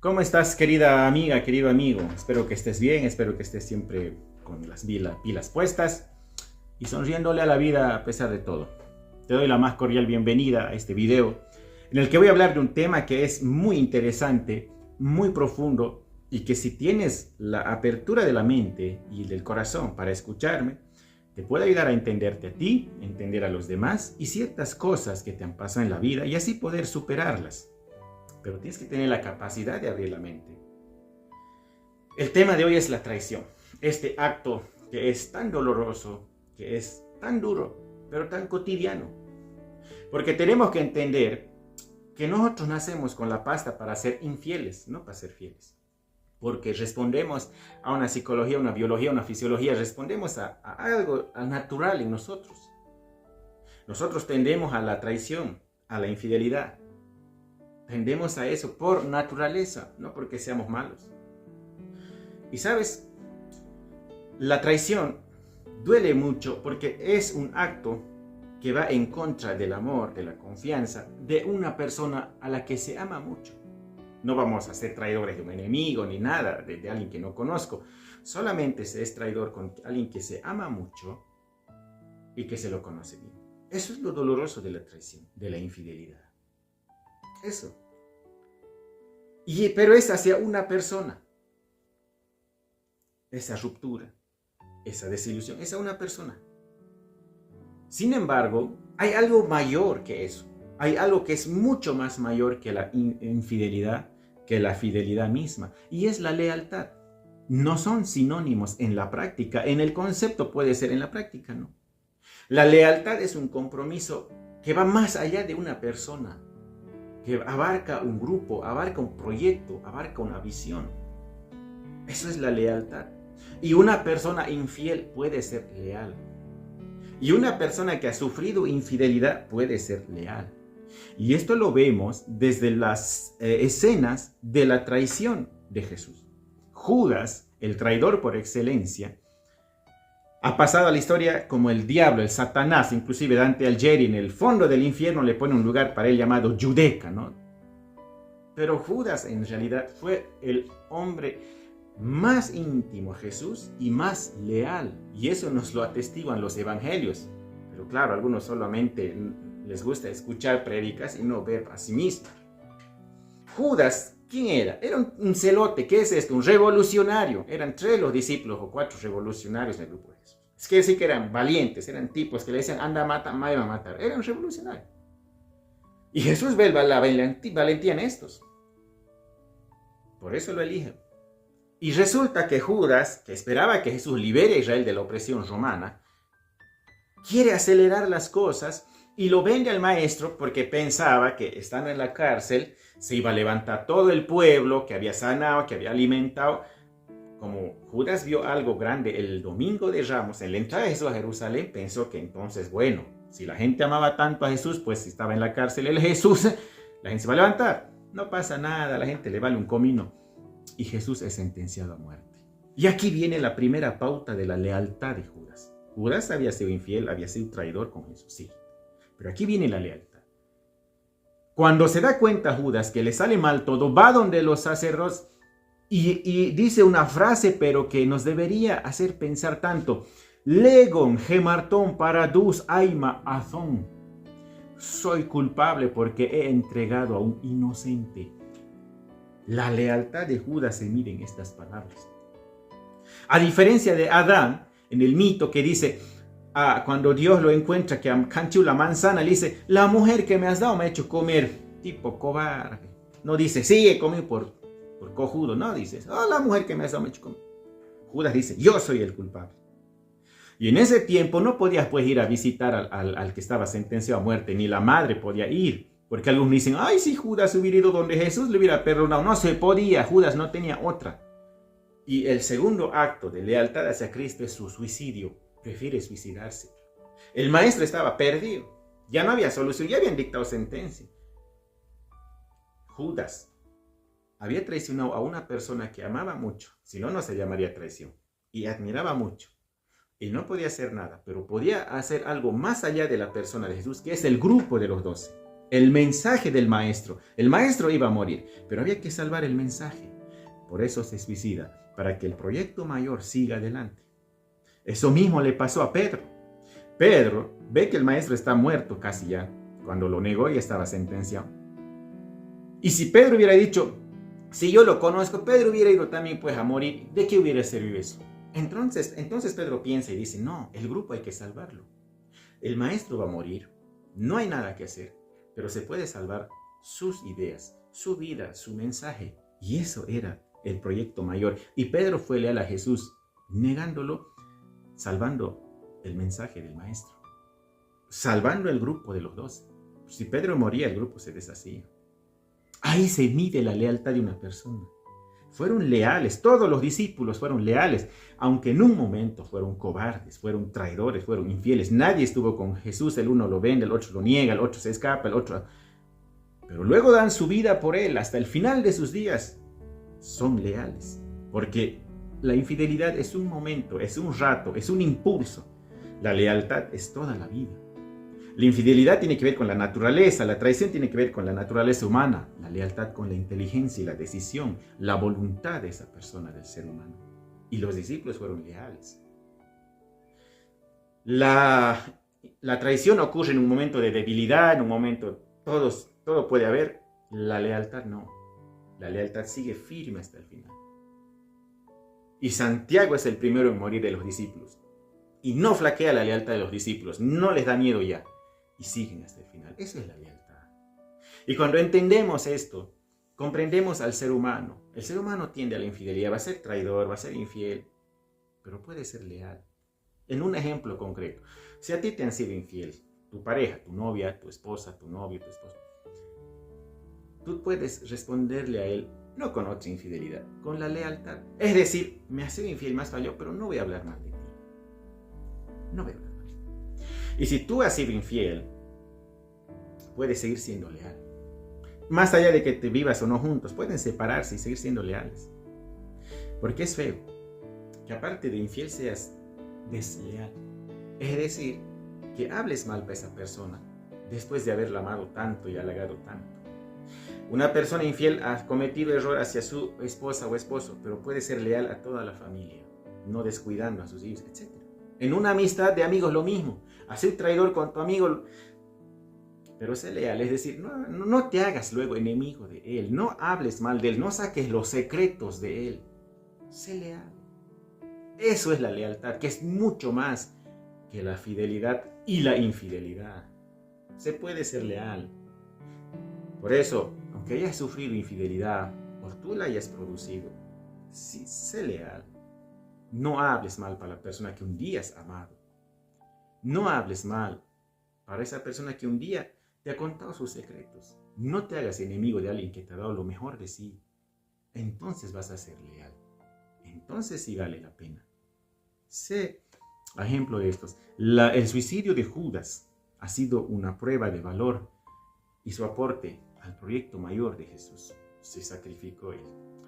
¿Cómo estás, querida amiga, querido amigo? Espero que estés bien, espero que estés siempre con las pilas puestas y sonriéndole a la vida a pesar de todo. Te doy la más cordial bienvenida a este video en el que voy a hablar de un tema que es muy interesante, muy profundo y que si tienes la apertura de la mente y del corazón para escucharme, te puede ayudar a entenderte a ti, entender a los demás y ciertas cosas que te han pasado en la vida y así poder superarlas. Pero tienes que tener la capacidad de abrir la mente. El tema de hoy es la traición. Este acto que es tan doloroso, que es tan duro, pero tan cotidiano. Porque tenemos que entender que nosotros nacemos con la pasta para ser infieles, no para ser fieles. Porque respondemos a una psicología, una biología, una fisiología, respondemos a algo natural en nosotros. Nosotros tendemos a la traición, a la infidelidad. Tendemos a eso por naturaleza, no porque seamos malos. Y sabes, la traición duele mucho porque es un acto que va en contra del amor, de la confianza de una persona a la que se ama mucho. No vamos a ser traidores de un enemigo ni nada, de alguien que no conozco. Solamente se es traidor con alguien que se ama mucho y que se lo conoce bien. Eso es lo doloroso de la traición, de la infidelidad. Eso. Pero es hacia una persona. Esa ruptura, esa desilusión, es a una persona. Sin embargo, hay algo mayor que eso. Hay algo que es mucho más mayor que la infidelidad, que la fidelidad misma. Y es la lealtad. No son sinónimos en la práctica. En el concepto puede ser, en la práctica no. La lealtad es un compromiso que va más allá de una persona, que abarca un grupo, abarca un proyecto, abarca una visión. Eso es la lealtad. Y una persona infiel puede ser leal. Y una persona que ha sufrido infidelidad puede ser leal. Y esto lo vemos desde las escenas de la traición de Jesús. Judas, el traidor por excelencia, ha pasado a la historia como el diablo, el Satanás. Inclusive Dante Alighieri en el fondo del infierno le pone un lugar para él llamado Giudecca, ¿no? Pero Judas en realidad fue el hombre más íntimo a Jesús y más leal. Y eso nos lo atestiguan los evangelios. Pero claro, a algunos solamente les gusta escuchar prédicas y no ver a sí mismo. Judas, ¿quién era? Era un celote. ¿Qué es esto? Un revolucionario. Eran 3 los discípulos o 4 revolucionarios del grupo de Jesús. Es que decir que eran valientes, eran tipos que le decían, anda, mata, me va a matar. Eran revolucionarios. Y Jesús ve la valentía en estos. Por eso lo eligen. Y resulta que Judas, que esperaba que Jesús libere a Israel de la opresión romana, quiere acelerar las cosas y lo vende al maestro porque pensaba que estando en la cárcel se iba a levantar todo el pueblo que había sanado, que había alimentado. Como Judas vio algo grande el domingo de Ramos, en la entrada de Jesús a Jerusalén, pensó que entonces, bueno, si la gente amaba tanto a Jesús, pues si estaba en la cárcel el Jesús, la gente se va a levantar. No pasa nada, a la gente le vale un comino. Y Jesús es sentenciado a muerte. Y aquí viene la primera pauta de la lealtad de Judas. Judas había sido infiel, había sido traidor con Jesús, sí. Pero aquí viene la lealtad. Cuando se da cuenta Judas que le sale mal todo, va donde los sacerdotes y dice una frase, pero que nos debería hacer pensar tanto. Legon gemarton paradus aima azón. Soy culpable porque he entregado a un inocente. La lealtad de Judas se mide en estas palabras. A diferencia de Adán, en el mito que dice, cuando Dios lo encuentra, que canchó la manzana, le dice, la mujer que me has dado me ha hecho comer, tipo cobarde. No dice, sí, he comido por cojudo. No, dice, la mujer que me has dado me ha hecho comer. Judas dice, yo soy el culpable. Y en ese tiempo no podías pues ir a visitar al que estaba sentenciado a muerte, ni la madre podía ir. Porque algunos dicen, ay, si Judas hubiera ido donde Jesús le hubiera perdonado. No se podía, Judas no tenía otra. Y el segundo acto de lealtad hacia Cristo es su suicidio. Prefiere suicidarse. El maestro estaba perdido. Ya no había solución, ya habían dictado sentencia. Judas había traicionado a una persona que amaba mucho. Si no, no se llamaría traición. Y admiraba mucho. Y no podía hacer nada, pero podía hacer algo más allá de la persona de Jesús, que es el grupo de los 12. el mensaje del maestro. El maestro iba a morir, pero había que salvar el mensaje. Por eso se suicida, para que el proyecto mayor siga adelante. Eso mismo le pasó a Pedro. Pedro ve que el maestro está muerto casi ya. Cuando lo negó ya estaba sentenciado. Y si Pedro hubiera dicho, si yo lo conozco, Pedro hubiera ido también pues a morir, ¿de qué hubiera servido eso? Entonces Pedro piensa y dice, no, el grupo hay que salvarlo. El maestro va a morir, no hay nada que hacer, pero se puede salvar sus ideas, su vida, su mensaje. Y eso era el proyecto mayor. Y Pedro fue leal a Jesús, negándolo, salvando el mensaje del maestro, salvando el grupo de los 12. Si Pedro moría, el grupo se deshacía. Ahí se mide la lealtad de una persona. Fueron leales, todos los discípulos fueron leales, aunque en un momento fueron cobardes, fueron traidores, fueron infieles. Nadie estuvo con Jesús, el uno lo vende, el otro lo niega, el otro se escapa, el otro... Pero luego dan su vida por él hasta el final de sus días. Son leales, porque la infidelidad es un momento, es un rato, es un impulso. La lealtad es toda la vida. La infidelidad tiene que ver con la naturaleza, la traición tiene que ver con la naturaleza humana, la lealtad con la inteligencia y la decisión, la voluntad de esa persona, del ser humano. Y los discípulos fueron leales. La traición ocurre en un momento de debilidad, en un momento todo puede haber. La lealtad no. La lealtad sigue firme hasta el final. Y Santiago es el primero en morir de los discípulos. Y no flaquea la lealtad de los discípulos, no les da miedo ya. Y siguen hasta el final. Esa es la lealtad. Y cuando entendemos esto, comprendemos al ser humano. El ser humano tiende a la infidelidad, va a ser traidor, va a ser infiel, pero puede ser leal. En un ejemplo concreto, si a ti te han sido infiel, tu pareja, tu novia, tu esposa, tu novio, tu esposo, tú puedes responderle a él, no con otra infidelidad, con la lealtad. Es decir, me ha sido infiel, me has fallado, pero no voy a hablar mal de ti. No voy a hablar mal. Y si tú has sido infiel, puedes seguir siendo leal. Más allá de que te vivas o no juntos, pueden separarse y seguir siendo leales. Porque es feo que aparte de infiel seas desleal. Es decir, que hables mal para esa persona después de haberla amado tanto y halagado tanto. Una persona infiel ha cometido error hacia su esposa o esposo, pero puede ser leal a toda la familia, no descuidando a sus hijos, etc. En una amistad de amigos lo mismo. Hacer traidor con tu amigo, pero sé leal, es decir, no te hagas luego enemigo de él, no hables mal de él, no saques los secretos de él. Sé leal. Eso es la lealtad, que es mucho más que la fidelidad y la infidelidad. Se puede ser leal. Por eso, aunque hayas sufrido infidelidad, o tú la hayas producido, sí, sé leal. No hables mal para la persona que un día has amado. No hables mal para esa persona que un día te ha contado sus secretos. No te hagas enemigo de alguien que te ha dado lo mejor de sí. Entonces vas a ser leal. Entonces sí vale la pena. Sé ejemplo de estos. El suicidio de Judas ha sido una prueba de valor y su aporte al proyecto mayor de Jesús. Se sacrificó él.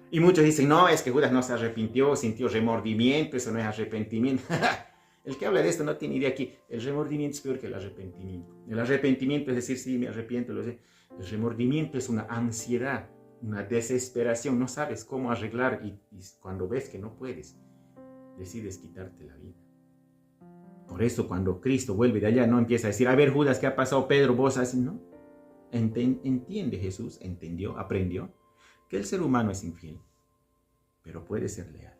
Y muchos dicen, no, es que Judas no se arrepintió, sintió remordimiento, eso no es arrepentimiento. El que habla de esto no tiene idea aquí. El remordimiento es peor que el arrepentimiento. El arrepentimiento es decir, sí, me arrepiento, lo sé. El remordimiento es una ansiedad, una desesperación. No sabes cómo arreglar y cuando ves que no puedes, decides quitarte la vida. Por eso cuando Cristo vuelve de allá, no empieza a decir, a ver Judas, ¿qué ha pasado? Pedro, vos así, ¿no? Entiende Jesús, entendió, aprendió que el ser humano es infiel, pero puede ser leal.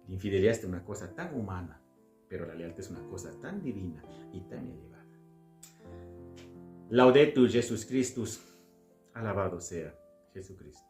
La infidelidad es una cosa tan humana, pero la lealtad es una cosa tan divina y tan elevada. Laudetur Jesus Christus, alabado sea Jesucristo.